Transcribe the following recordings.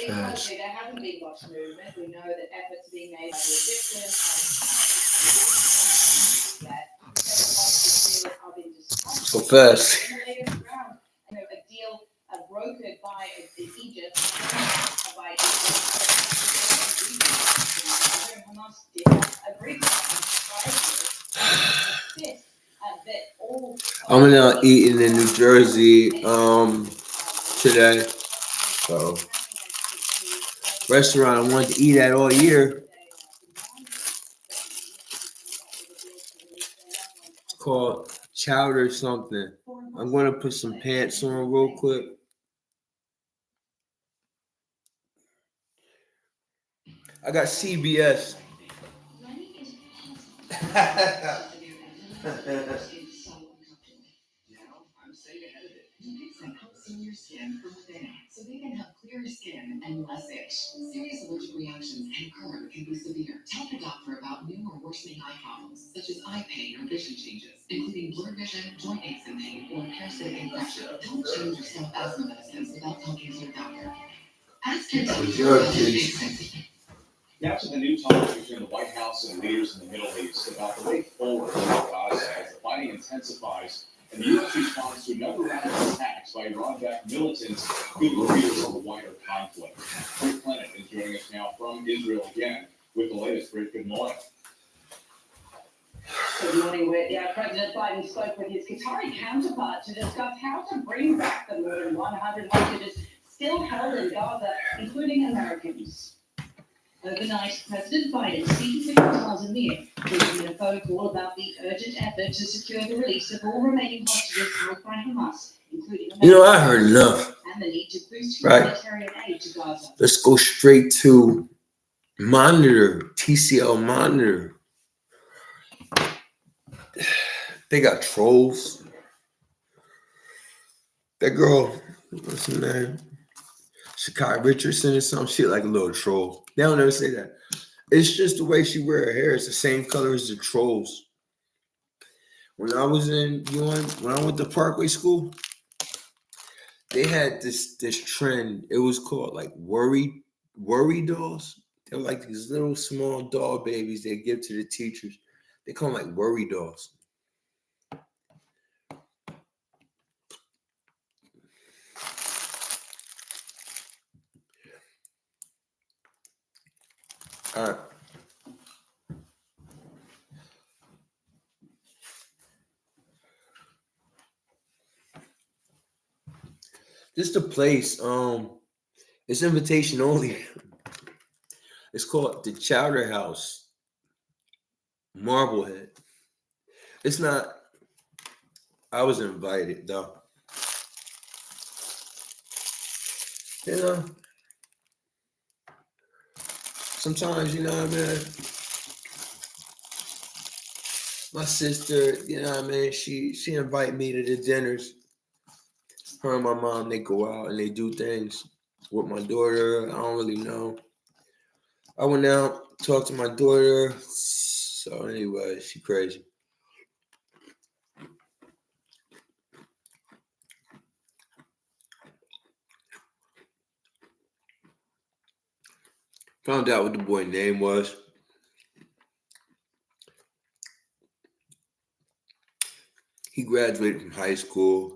fast. There hasn't been much movement. We know that efforts are being made by the Egyptians, So fast. A deal brokered by Egypt, by Hamas did agree I'm now eating in New Jersey today. So restaurant I wanted to eat at all year. It's called Chowder something. I'm gonna put some pants on real quick. I got CBS. Your skin from within, so they can have clearer skin and less itch. Serious allergic reactions and curd can be severe. Tell your doctor about new or worsening eye problems, such as eye pain or vision changes, including blurred vision, joint aches and pain, or parasitic infection. Don't change your self-asthma medicines without talking to your doctor. Ask your doctor. Capture the new talks between the White House and leaders in the Middle East about the way forward in Gaza as the fighting intensifies and the U.S. responds to another round of attacks by Iran-backed militants who reveals on the wider conflict. Rick Clinton is joining us now from Israel again with the latest. Rick, good morning. Good morning, Whit. President Biden spoke with his Qatari counterpart to discuss how to bring back the more than 100 hostages still held in Gaza, including Americans. Overnight, President Biden speaking to Tanzania, making a phone call about the urgent effort to secure the release of all remaining hostages held by Hamas, including Americans. I heard enough. And the need to boost humanitarian aid to Gaza. Let's go straight to Monitor, TCL Monitor. They got trolls. That girl, what's her name? Shakai Richardson or some shit, like a little troll. They don't ever say that. It's just the way she wear her hair. It's the same color as the trolls. When I was in when I went to Parkway School, they had this trend. It was called like worry dolls. They were like these little small doll babies they give to the teachers. They call them like worry dolls. All right. This is the place. It's invitation only. It's called the Chowder House, Marblehead. It's not. I was invited though. Sometimes what I mean. My sister, what I mean. She invite me to the dinners. Her and my mom, they go out and they do things with my daughter. I don't really know. I went out, talked to my daughter. So anyway, she crazy. Found out what the boy's name was. He graduated from high school.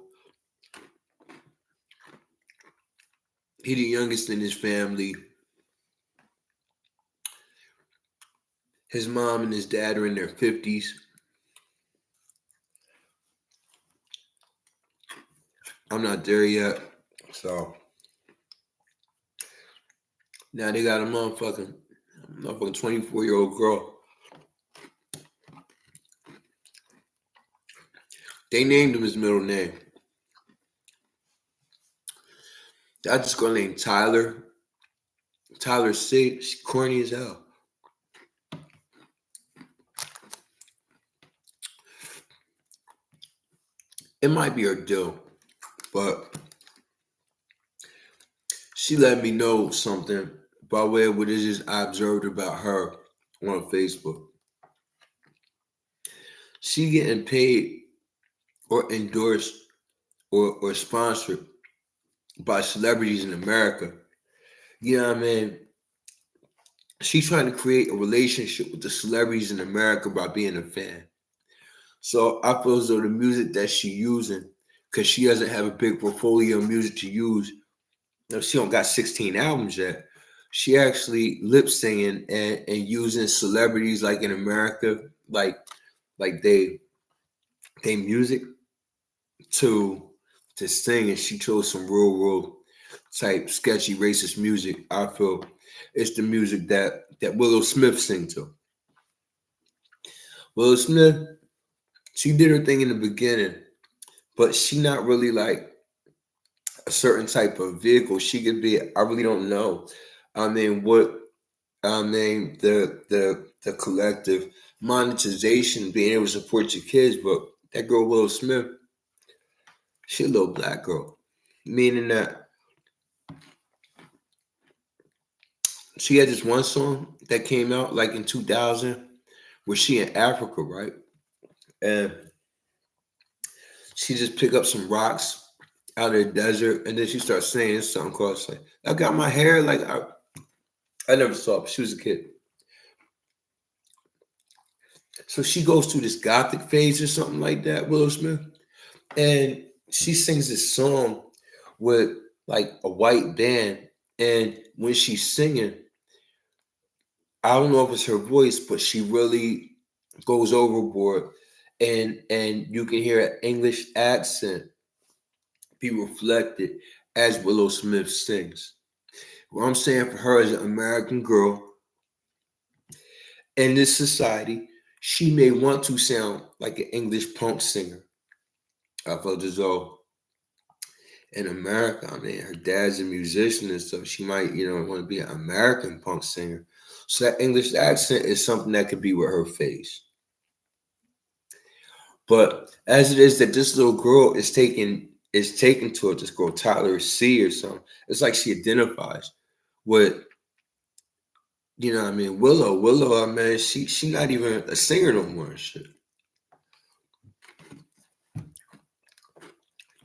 He the youngest in his family. His mom and his dad are in their 50s. I'm not there yet. So now they got a motherfucking 24-year-old girl. They named him his middle name. I just gonna name Tyler. Tyler C. She's corny as hell. It might be her deal, but she let me know something by way of what it is I observed about her on Facebook. She getting paid or endorsed or sponsored by celebrities in America You know what I mean? She's trying to create a relationship with the celebrities in America by being a fan. So I feel as though the music that she's using, because she doesn't have a big portfolio of music to use, she don't got 16 albums yet. She actually lip singing and using celebrities like in America, like they music to sing, and she chose some real type sketchy racist music. I feel it's the music that Willow Smith sing to. Willow Smith, she did her thing in the beginning, but she not really like a certain type of vehicle. She could be, I really don't know. I mean, the collective monetization, being able to support your kids, but that girl Willow Smith, she a little black girl. Meaning that she had this one song that came out like in 2000 where she in Africa, right? And she just pick up some rocks out of the desert, and then she starts saying this song called like, I got my hair like I never saw it, but she was a kid. So she goes through this gothic phase or something like that, Willow Smith. And she sings this song with like a white band. And when she's singing, I don't know if it's her voice, but she really goes overboard. And you can hear an English accent be reflected as Willow Smith sings. What I'm saying for her as an American girl in this society, she may want to sound like an English punk singer. I felt as though in America, I mean, her dad's a musician and stuff. She might, want to be an American punk singer. So that English accent is something that could be with her face. But as it is that this little girl is taken to this girl Tyler C or something, it's like she identifies with, Willow, I mean, she not even a singer no more and shit.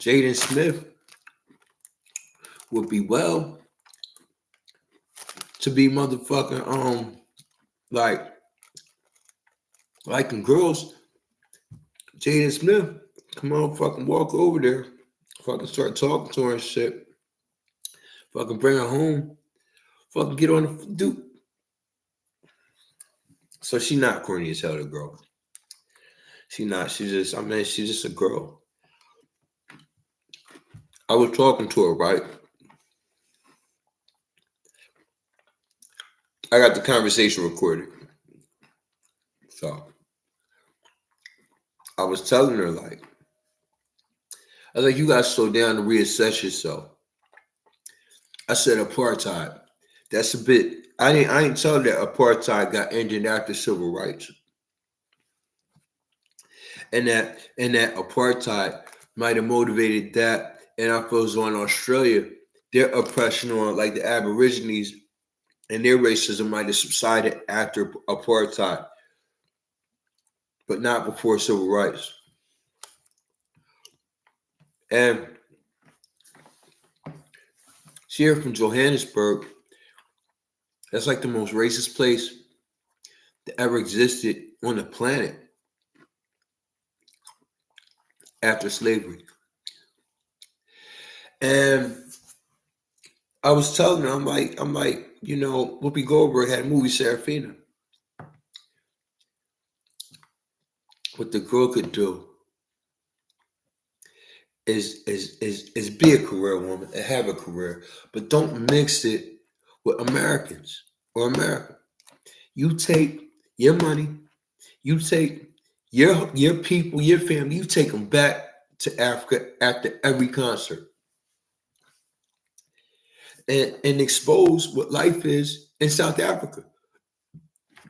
Jaden Smith would be well to be motherfucking liking girls. Jaden Smith, come on, fucking walk over there, fucking start talking to her and shit, fucking bring her home, fucking get on the dude. So she not corny as hell, the girl. She not. She's just a girl. I was talking to her, right? I got the conversation recorded. So I was telling her, I was like, you guys slow down to reassess yourself. I said apartheid. That's a bit. I ain't tell that apartheid got ended after civil rights. And that apartheid might have motivated that. And I feel as on Australia, their oppression on like the Aborigines and their racism might have subsided after apartheid, but not before civil rights. And she here from Johannesburg. That's like the most racist place that ever existed on the planet after slavery. And I was telling her, I'm like, Whoopi Goldberg had a movie, Serafina. What the girl could do is be a career woman and have a career, but don't mix it with Americans or America. You take your money, you take your people, your family, you take them back to Africa after every concert. And expose what life is in South Africa.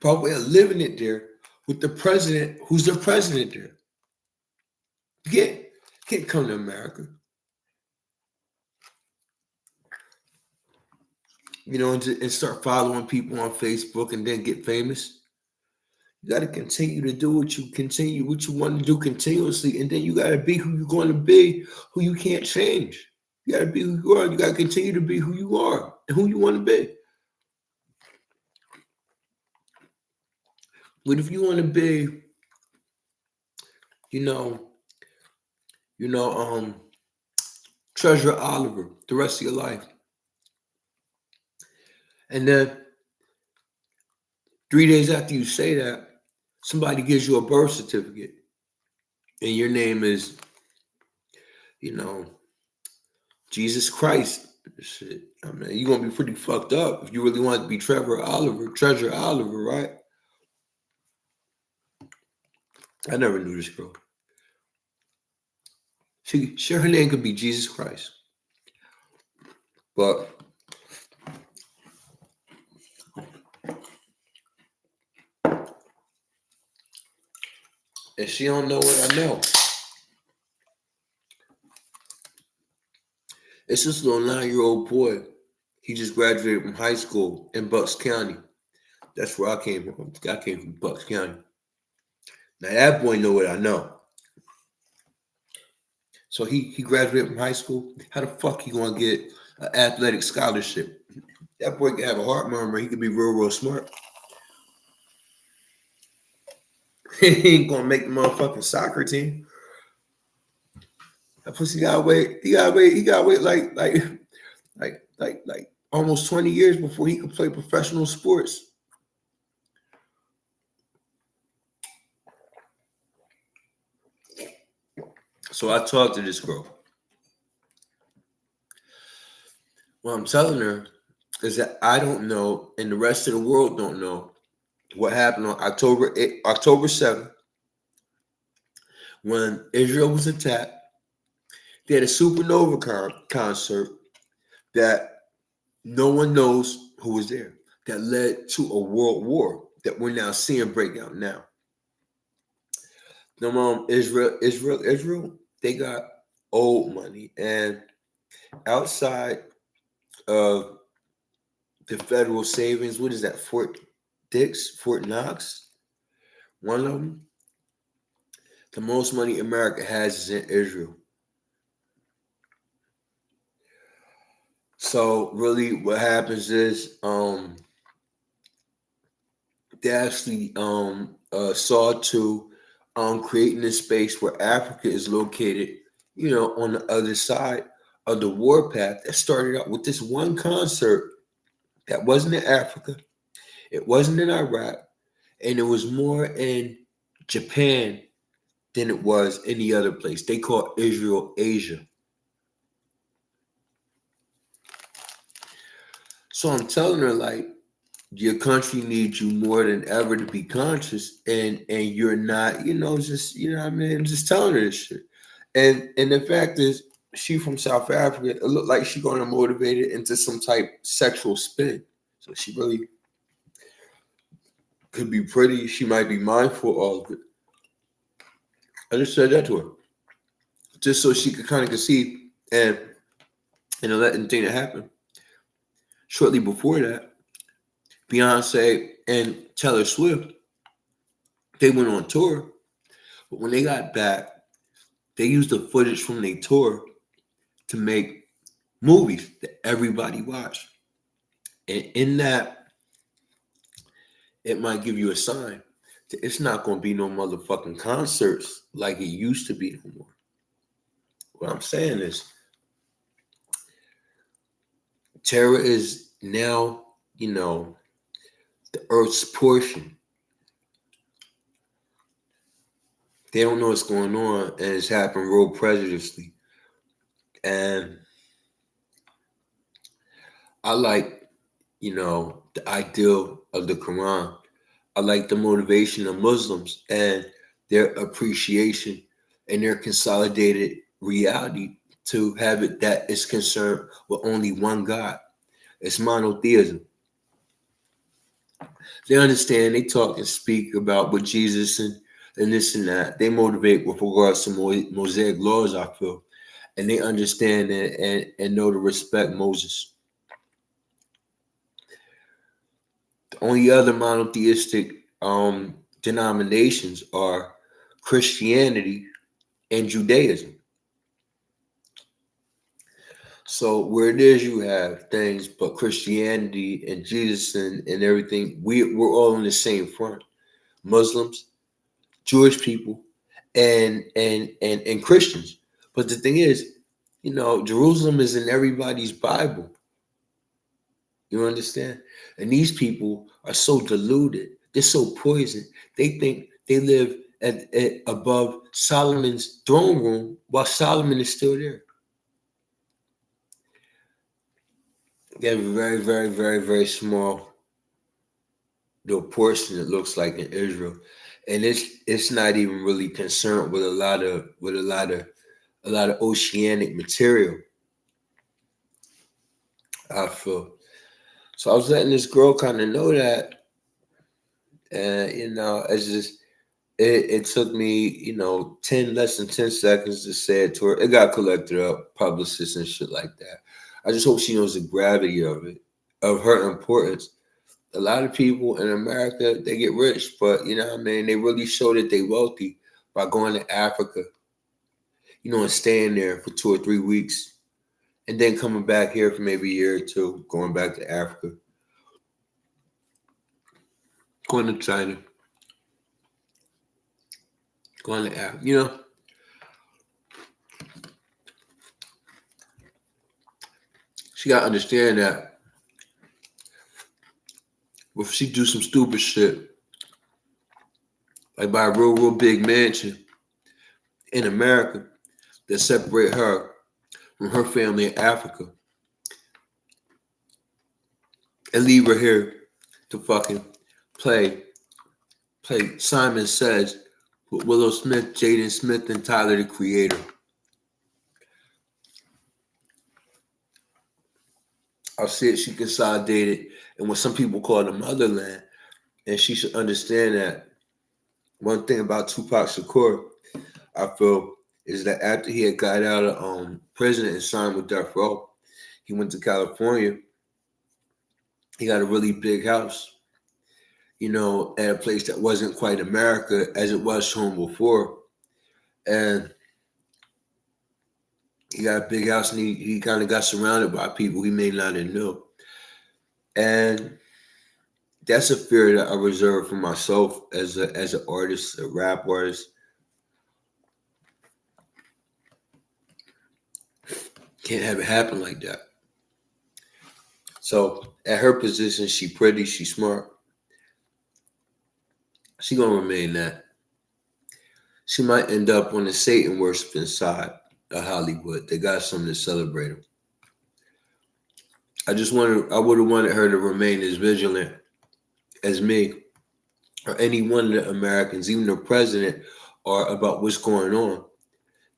Probably living it there with the president who's the president there. You can't come to America. And start following people on Facebook and then get famous. You got to continue to do what you want to do continuously, and then you got to be who you're going to be, who you can't change. You got to be who you are. You got to continue to be who you are. and who you want to be. What if you want to be, you know, Treasure Oliver the rest of your life, and then 3 days after you say that, somebody gives you a birth certificate, and your name is, Jesus Christ. Shit, I mean, you're gonna be pretty fucked up if you really want to be Treasure Oliver, right? I never knew this girl. Sure, her name could be Jesus Christ, but if she don't know what I know, it's this little 9-year-old boy. He just graduated from high school in Bucks County. That's where I came from. I came from Bucks County. Now that boy know what I know. So he graduated from high school. How the fuck he gonna get an athletic scholarship? That boy can have a heart murmur. He could be real smart. He ain't gonna make the motherfucking soccer team. That pussy gotta wait. He gotta wait like almost 20 years before he could play professional sports. So I talked to this girl. What I'm telling her is that I don't know, and the rest of the world don't know, what happened on October 7th, when Israel was attacked. They had a supernova concert that no one knows who was there, that led to a world war that we're now seeing break out now. Israel, they got old money, and outside of the federal savings, what is that, Fort Knox, one of them, the most money America has is in Israel. So really what happens is they actually saw to creating this space where Africa is located, on the other side of the warpath that started out with this one concert that wasn't in Africa, it wasn't in Iraq, and it was more in Japan than it was any other place. They call Israel Asia. So I'm telling her, like, your country needs you more than ever to be conscious, and you're not, just, what I mean? I'm just telling her this shit. And the fact is, she from South Africa, it looked like she gonna motivate it into some type sexual spin. So she really could be pretty. She might be mindful of it. I just said that to her, just so she could kind of conceive and let the thing that happened. Shortly before that, Beyonce and Taylor Swift, they went on tour, but when they got back, they used the footage from their tour to make movies that everybody watched. And in that, it might give you a sign that it's not going to be no motherfucking concerts like it used to be no more. What I'm saying is, terror is now, the earth's portion. They don't know what's going on, and it's happened real prejudiciously. And I like, the ideal of the Quran. I like the motivation of Muslims and their appreciation and their consolidated reality to have it that is concerned with only one God. It's monotheism. They understand, they talk and speak about what Jesus and this and that. They motivate with regards to Mosaic laws, I feel. And they understand and know to respect Moses. The only other monotheistic denominations are Christianity and Judaism. So where it is you have things, but Christianity and Jesus and everything, we're all on the same front. Muslims, Jewish people, and Christians. But the thing is, Jerusalem is in everybody's Bible. You understand? And these people are so deluded. They're so poisoned. They think they live at above Solomon's throne room while Solomon is still there. They have a very, very, very, very small little portion, it looks like, in Israel. And it's not even really concerned with a lot of oceanic material, I feel. So I was letting this girl kind of know that, and it's just it took me less than 10 seconds to say it to her. It got collected up, publicists and shit like that. I just hope she knows the gravity of it, of her importance. A lot of people in America, they get rich, but they really show that they wealthy by going to Africa, and staying there for 2 or 3 weeks, and then coming back here for maybe a year or two, going back to Africa, going to China, going to Africa, She gotta understand that if she do some stupid shit, like buy a real big mansion in America that separate her from her family in Africa and leave her here to fucking play Simon Says with Willow Smith, Jaden Smith, and Tyler the Creator. I'll see it, she consolidated in what some people call the motherland. And she should understand that one thing about Tupac Shakur, I feel, is that after he had got out of prison and signed with Death Row, he went to California. He got a really big house, at a place that wasn't quite America as it was to him before. And he got a big house, and he kind of got surrounded by people he may not have known. And that's a fear that I reserve for myself as an artist, a rap artist. Can't have it happen like that. So at her position, she pretty, she smart. She gonna remain that. She might end up on the Satan worshiping side of Hollywood. They got something to celebrate them. I would have wanted her to remain as vigilant as me or any one of the Americans, even the president, are about what's going on.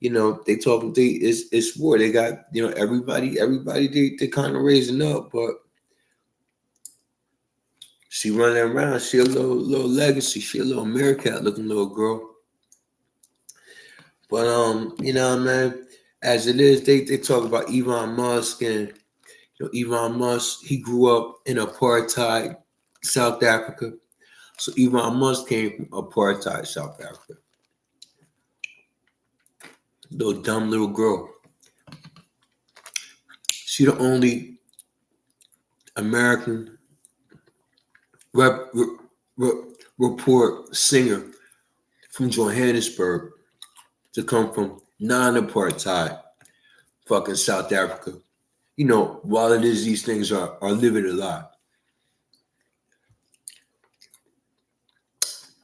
They talking. It's war. They got everybody. They kind of raising up, but she running around. She a little legacy. She a little meerkat looking little girl. But man, as it is, they talk about Elon Musk, and Elon Musk, he grew up in apartheid South Africa. So Elon Musk came from apartheid South Africa. Little dumb little girl. She the only American report singer from Johannesburg to come from non-apartheid fucking South Africa. While it is these things are living a lot.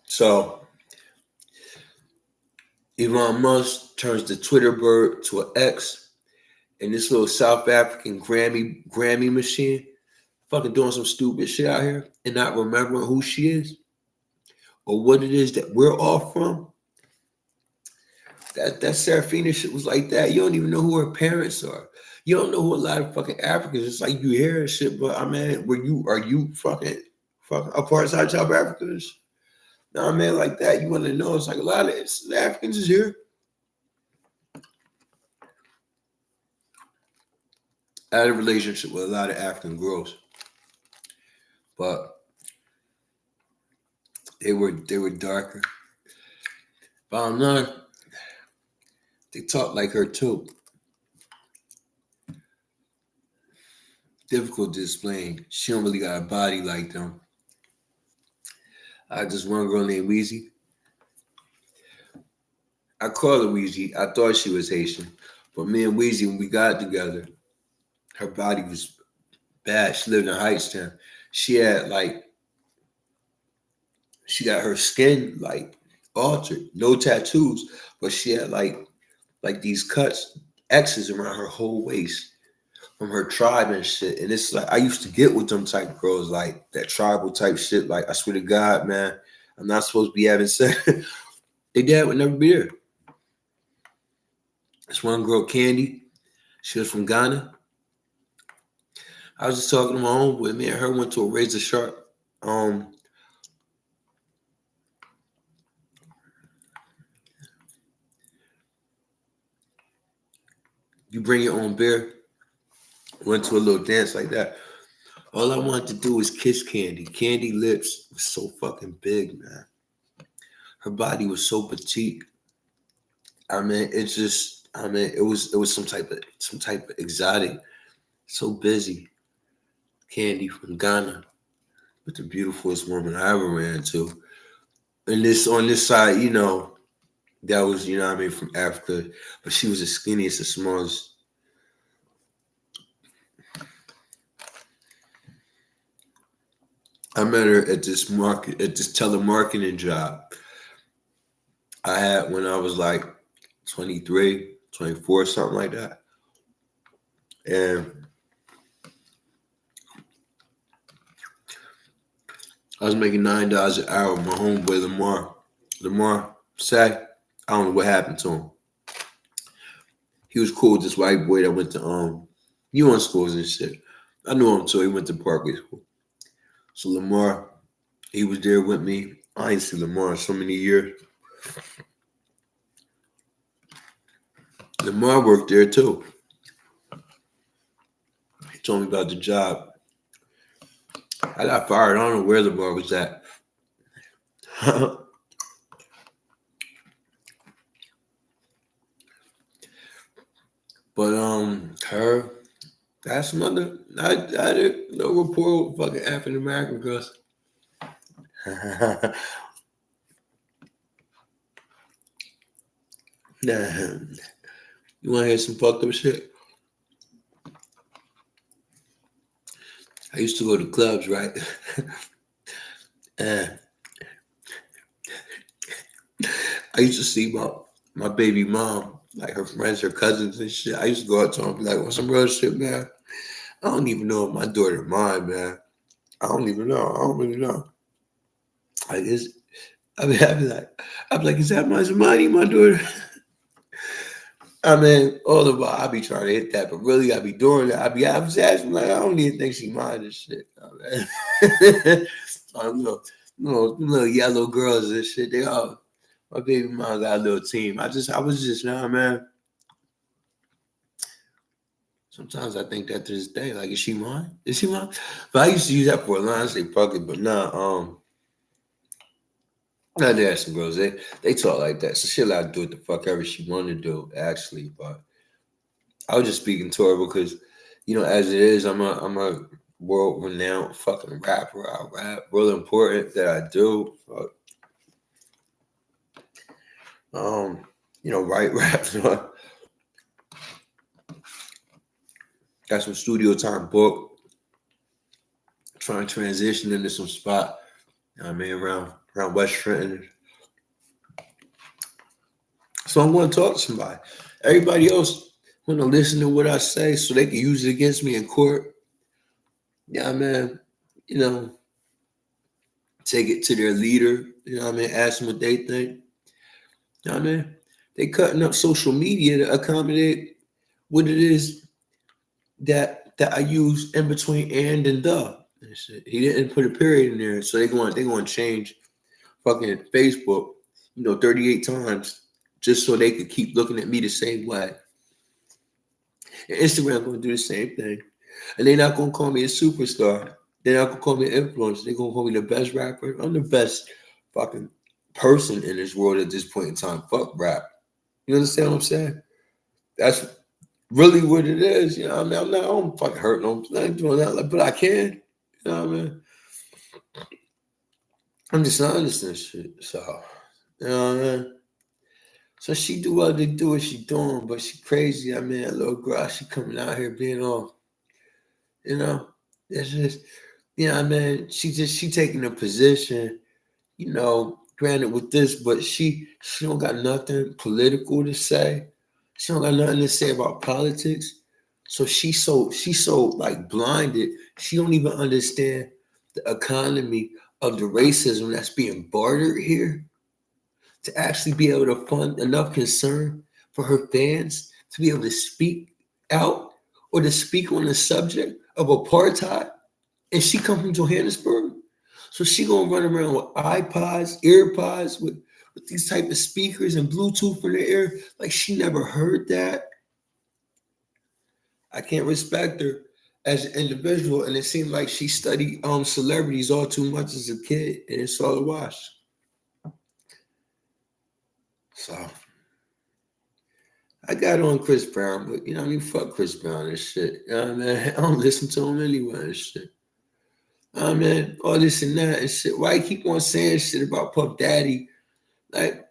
So Elon Musk turns the Twitter bird to an X, and this little South African Grammy machine fucking doing some stupid shit out here and not remembering who she is or what it is that we're all from. That Serafina shit was like that. You don't even know who her parents are. You don't know who a lot of fucking Africans. It's like you hear and shit, but I mean, are you fucking apartheid South Africans? No, man, like that. You want to know? It's like a lot of the Africans is here. I had a relationship with a lot of African girls, but they were darker. But I'm not. They talk like her too. difficult to explain. She don't really got a body like them. I just one girl named Weezy. I call her Weezy. I thought she was Haitian. But me and Weezy, when we got together, her body was bad. She lived in Heightstown. She had she got her skin altered, no tattoos, but she had these cuts, X's around her whole waist from her tribe and shit. And it's like I used to get with them type girls, like that tribal type shit. Like I swear to God, man, I'm not supposed to be having sex. Their dad would never be there. This one girl, Candy, she was from Ghana. I was just talking to my homeboy. Me and her went to a razor sharp. You bring your own beer. Went to a little dance like that. All I wanted to do was kiss Candy. Candy lips was so fucking big, man. Her body was so petite. I mean, it was some type of exotic. So busy. Candy from Ghana, but the beautifulest woman I ever ran into. And on this side, that was, from Africa, but she was the skinniest, the smallest. I met her at this telemarketing job I had when I was like 23, 24, something like that. And I was making $9 an hour with my homeboy Lamar Sack. I don't know what happened to him. He was cool with this white boy that went to UN schools and shit. I knew him too. He went to Parkway School. So Lamar, he was there with me. I ain't seen Lamar in so many years. Lamar worked there too. He told me about the job. I got fired. I don't know where Lamar was at. But her, that's another. I did no rapport with fucking African American girls. Nah. You want to hear some fucked up shit? I used to go to clubs, right? And I used to see my baby mom, like her friends, her cousins and shit. I used to go out to them and be like, "Want some real shit, man?" I don't even know if my daughter mine, man. I don't even know. I don't really know. Like I'd be like, "Is that my Zamani, my daughter?" I mean, all the while I be trying to hit that, but really I be doing that. I was asking like, I don't even think she mind this shit. I don't know. Little yellow girls and shit. They all my baby mom got a little team. I was just man. Sometimes I think that to this day, like, is she mine? Is she mine? But I used to use that for a line, say fuck it, but nah, not there some girls. They talk like that. So she'll allowed to do what the fuck ever she wanted to do, actually. But I was just speaking to her because, as it is, I'm a world renowned fucking rapper. I rap. Really important that I do. Write raps. Got some studio time booked. Trying to transition into some spot. Around West Trenton. So I'm going to talk to somebody. Everybody else want to listen to what I say so they can use it against me in court. Yeah, man. Take it to their leader. Ask them what they think. They cutting up social media to accommodate what it is that I use in between and the. He didn't put a period in there, so they're going to change fucking Facebook, 38 times just so they could keep looking at me the same way. And Instagram going to do the same thing, and they're not going to call me a superstar. They're not going to call me an influencer. They're going to call me the best rapper. I'm the best fucking person in this world at this point in time. Fuck rap. You understand what I'm saying? That's really what it is. You know what I mean? I don't fucking hurt no. I ain't doing that, but I can. You know what I mean? I'm just honest and shit. So, you know what I mean? So she do what they do what she doing, but she crazy. I mean, that little girl, she coming out here being all, you know, it's just, you know what I mean? She taking a position, you know, granted with this, but she don't got nothing political to say. She don't got nothing to say about politics. So she's so like blinded. She don't even understand the economy of the racism that's being bartered here to actually be able to fund enough concern for her fans to be able to speak out or to speak on the subject of apartheid. And she come from Johannesburg. So she gonna run around with iPods, earpods, with these type of speakers and Bluetooth in her ear, like she never heard that. I can't respect her as an individual, and it seemed like she studied celebrities all too much as a kid, and it's all a wash. So I got on Chris Brown, but you know what I mean? Fuck Chris Brown and shit. You know what I mean? I don't listen to him anyway and shit. I mean, all this and that and shit. Why you keep on saying shit about Puff Daddy? Like,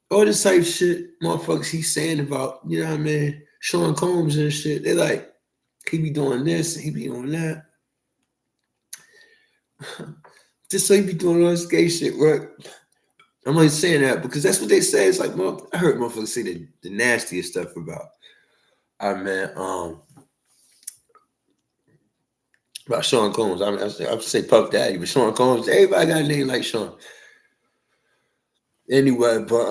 all this type of shit motherfuckers he's saying about, you know what I mean, Sean Combs and shit. They like, he be doing this and he be doing that. Just so he be doing all this gay shit, right? I'm only saying that because that's what they say. It's like, well, I heard motherfuckers say the nastiest stuff about, I mean, about Sean Combs. I mean, I would say Puff Daddy, but Sean Combs, everybody got a name like Sean. Anyway, but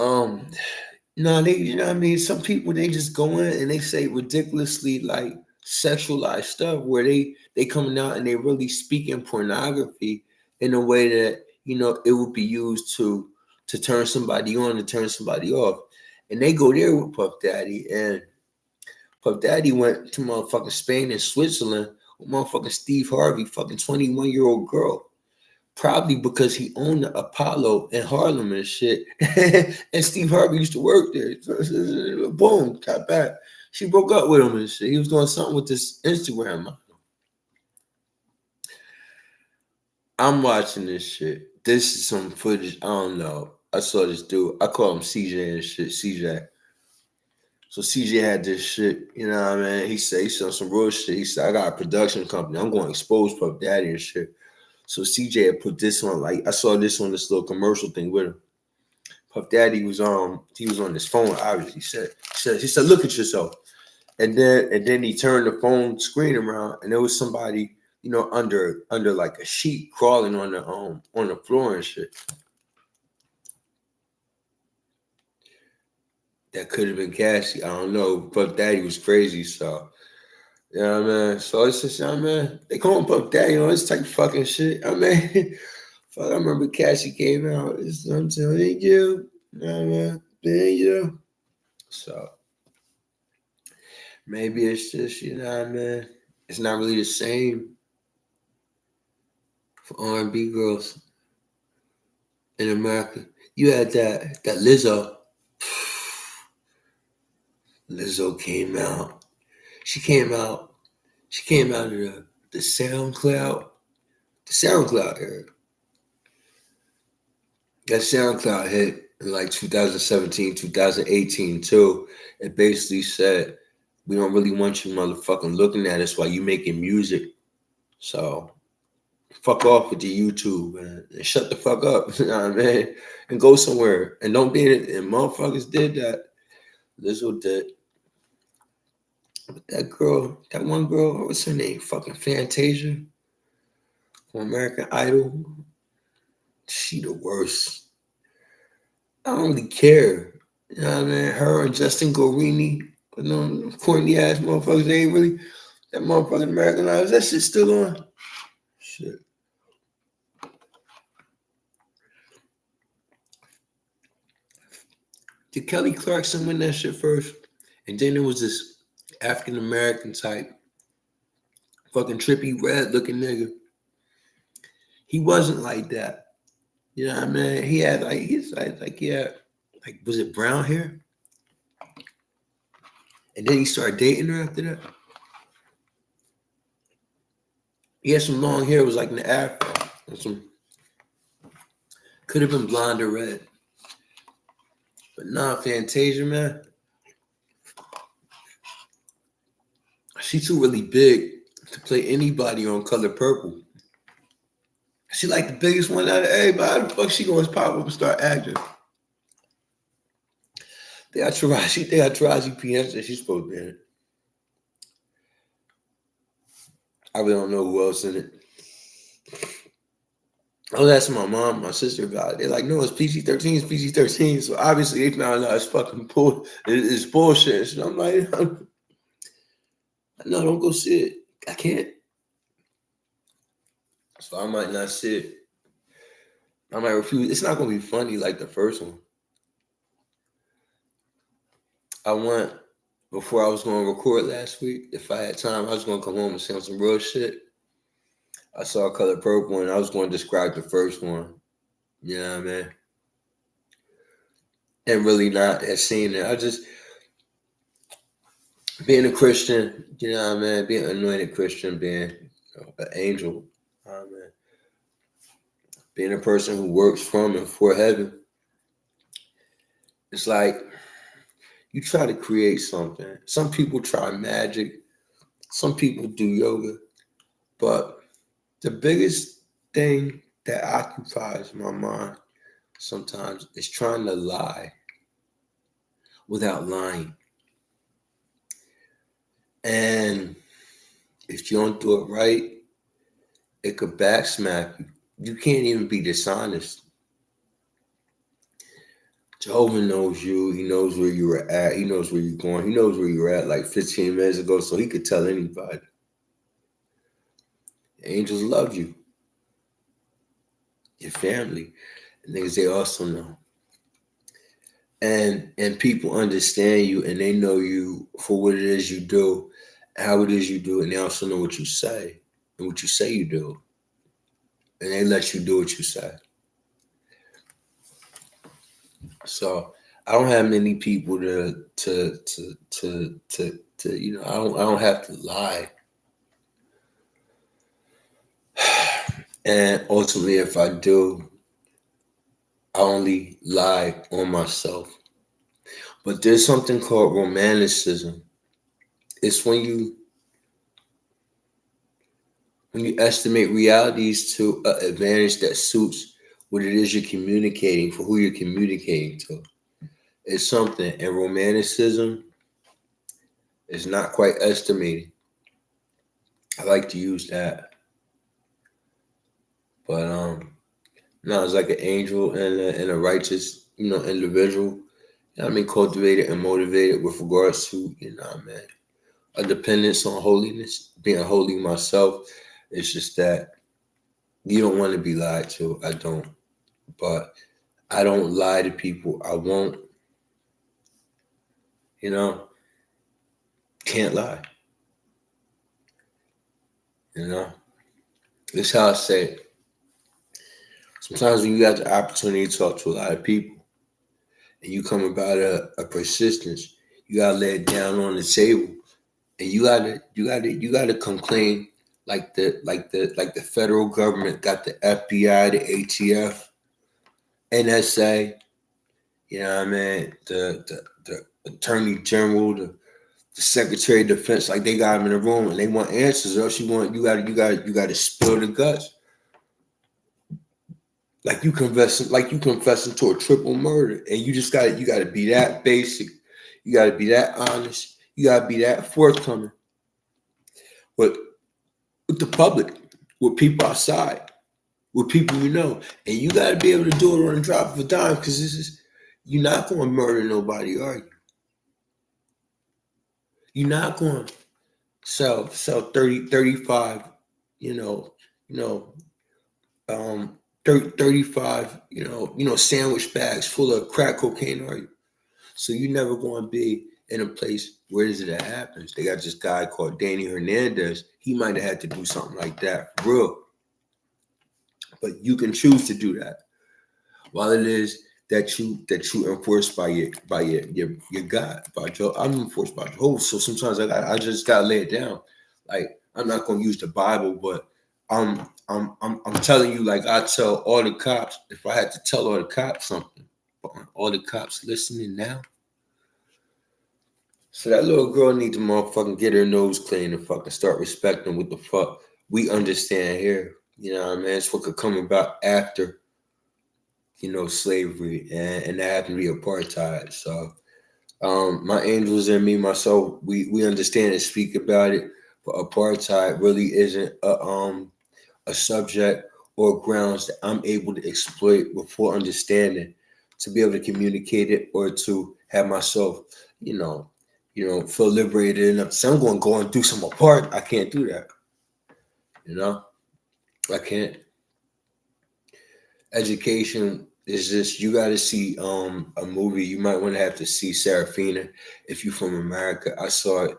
no, they, you know what I mean? Some people, they just go in and they say ridiculously like sexualized stuff where they coming out and they really speaking pornography in a way that, you know, it would be used to turn somebody on, to turn somebody off. And they go there with Puff Daddy, and Puff Daddy went to motherfucking Spain and Switzerland with motherfucking Steve Harvey, fucking 21-year-old girl. Probably because he owned the Apollo in Harlem and shit. And Steve Harvey used to work there. Boom, got back. She broke up with him and shit. He was doing something with this Instagram model. I'm watching this shit. This is some footage. I don't know. I saw this dude. I call him CJ and shit. CJ. So CJ had this shit, you know what I mean? He said some real shit. He said, I got a production company. I'm going to expose Puff Daddy and shit. So CJ had put this on, like, I saw this on this little commercial thing with him. Puff Daddy was on his phone, obviously. He said, look at yourself. And then he turned the phone screen around, and there was somebody, you know, under like a sheet crawling on the floor and shit. That could have been Cassie. I don't know. Puff Daddy was crazy, so you know what I mean? So it's just, I mean, they call him Puff Daddy, you know, this type of fucking shit. I mean, fuck, I remember Cassie came out. I'm telling you, you know what I mean? Thank you. So maybe it's just, you know what I mean? It's not really the same for R&B girls in America. You had that Lizzo. Lizzo came out. She came out of the SoundCloud era. That SoundCloud hit in like 2017, 2018 too. It basically said, we don't really want you motherfucking looking at us while you making music. So fuck off with the YouTube and shut the fuck up. You know what I mean? And go somewhere. And don't be in it. And motherfuckers did that. Lizzo did. But that one girl, what's her name? Fucking Fantasia from American Idol. She the worst. I don't really care. You know what I mean? Her and Justin Guarini, but no corny ass motherfuckers, they ain't really that motherfucking American Idol. That shit still on? Shit. Did Kelly Clarkson win that shit first? And then there was this African American type, fucking trippy red looking nigga. He wasn't like that. You know what I mean? He had like, was it brown hair? And then he started dating her after that. He had some long hair. It was like in the afro. Could have been blonde or red. But nah, Fantasia, man. She's too really big to play anybody on Color Purple. She like the biggest one out of everybody. How the fuck she gonna pop up and start acting? They got Taraji P. Henson. She's supposed to be in it. I really don't know who else in it. I was asking my mom, my sister about it. They're like, no, it's PG-13, it's PG-13. So obviously they found out it's fucking it's bullshit. So I'm like, no, don't go see it. I can't. So I might not see it. I might refuse. It's not gonna be funny like the first one. I went before I was gonna record last week. If I had time, I was gonna come home and say some real shit. I saw Color Purple and I was going to describe the first one. You know what I mean? And really not have seen it. I just, being a Christian, you know what I mean? Being an anointed Christian, being an angel, you know what I mean? Being a person who works from and for heaven. It's like you try to create something. Some people try magic. Some people do yoga. But the biggest thing that occupies my mind sometimes is trying to lie without lying. And if you don't do it right, it could backsmack you. You can't even be dishonest. Jehovah knows you. He knows where you were at. He knows where you're going. He knows where you were at like 15 minutes ago, so he could tell anybody. Angels love you. Your family. And niggas, they also know. And people understand you and they know you for what it is you do, how it is you do, and they also know what you say and what you say you do. And they let you do what you say. So I don't have many people to you know, I don't have to lie. And ultimately, if I do, I only lie on myself. But there's something called romanticism. It's when you estimate realities to an advantage that suits what it is you're communicating, for who you're communicating to. It's something. And romanticism is not quite estimating. I like to use that. But no, it's like an angel and a righteous, you know, individual. You know what I mean, cultivated and motivated with regards to, you know what I mean, a dependence on holiness, being holy myself. It's just that you don't want to be lied to. I don't. But I don't lie to people. I won't. You know, can't lie. You know, this is how I say it. Sometimes when you got the opportunity to talk to a lot of people and you come about a persistence, you gotta lay it down on the table. And you gotta complain like the federal government got the FBI, the ATF, NSA, you know what I mean, the Attorney General, the Secretary of Defense, like they got them in the room and they want answers, or else you gotta spill the guts. Like you confessing to a triple murder, and you gotta be that basic, you gotta be that honest, you gotta be that forthcoming with the public, with people outside, with people you know, and you gotta be able to do it on the drop of a dime, because you're not gonna murder nobody, are you? You're not gonna sell 35, 35, sandwich bags full of crack cocaine, are you? So you're never going to be in a place where is it that happens. They got this guy called Danny Hernandez. He might have had to do something like that for real. But you can choose to do that. While it is that you enforced by your God, by Joe. I'm enforced by Jehovah. So sometimes I just gotta lay it down. Like I'm not gonna use the Bible, but I'm telling you, like I tell all the cops, if I had to tell all the cops something, but are all the cops listening now? So that little girl need to motherfucking get her nose clean and fucking start respecting what the fuck we understand here. You know what I mean? It's what could come about after, slavery and after the apartheid. So my angels and me, myself, we understand and speak about it, but apartheid really isn't a subject or grounds that I'm able to exploit with full understanding to be able to communicate it or to have myself, feel liberated enough. So I'm going to go and do some apart. I can't do that. I can't. Education is just, you got to see a movie. You might want to have to see Serafina if you're from America. I saw it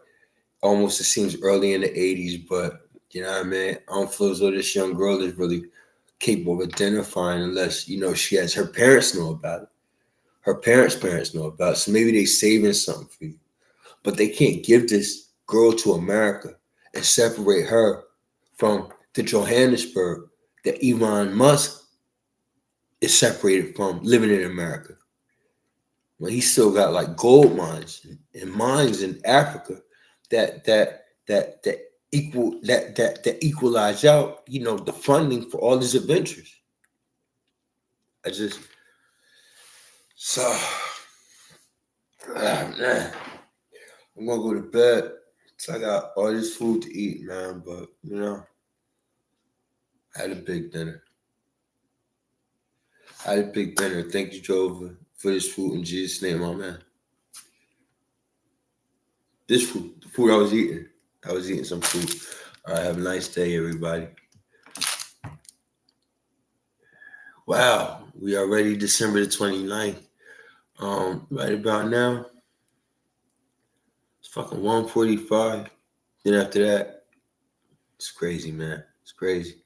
almost, it seems early in the 80s, but you know what I mean? I don't feel as though this young girl is really capable of identifying unless, she has her parents know about it. Her parents know about it. So maybe they saving something for you. But they can't give this girl to America and separate her from the Johannesburg that Elon Musk is separated from living in America. Well, he still got like gold mines and mines in Africa that equalize out, the funding for all these adventures. Man, I'm gonna go to bed. So I got all this food to eat, man. But I had a big dinner. Thank you, Jehovah, for this food in Jesus' name, my man. This food, the food I was eating some food. All right, have a nice day, everybody. Wow, we are already December the 29th. Right about now, it's fucking 1:45. Then after that, it's crazy, man. It's crazy.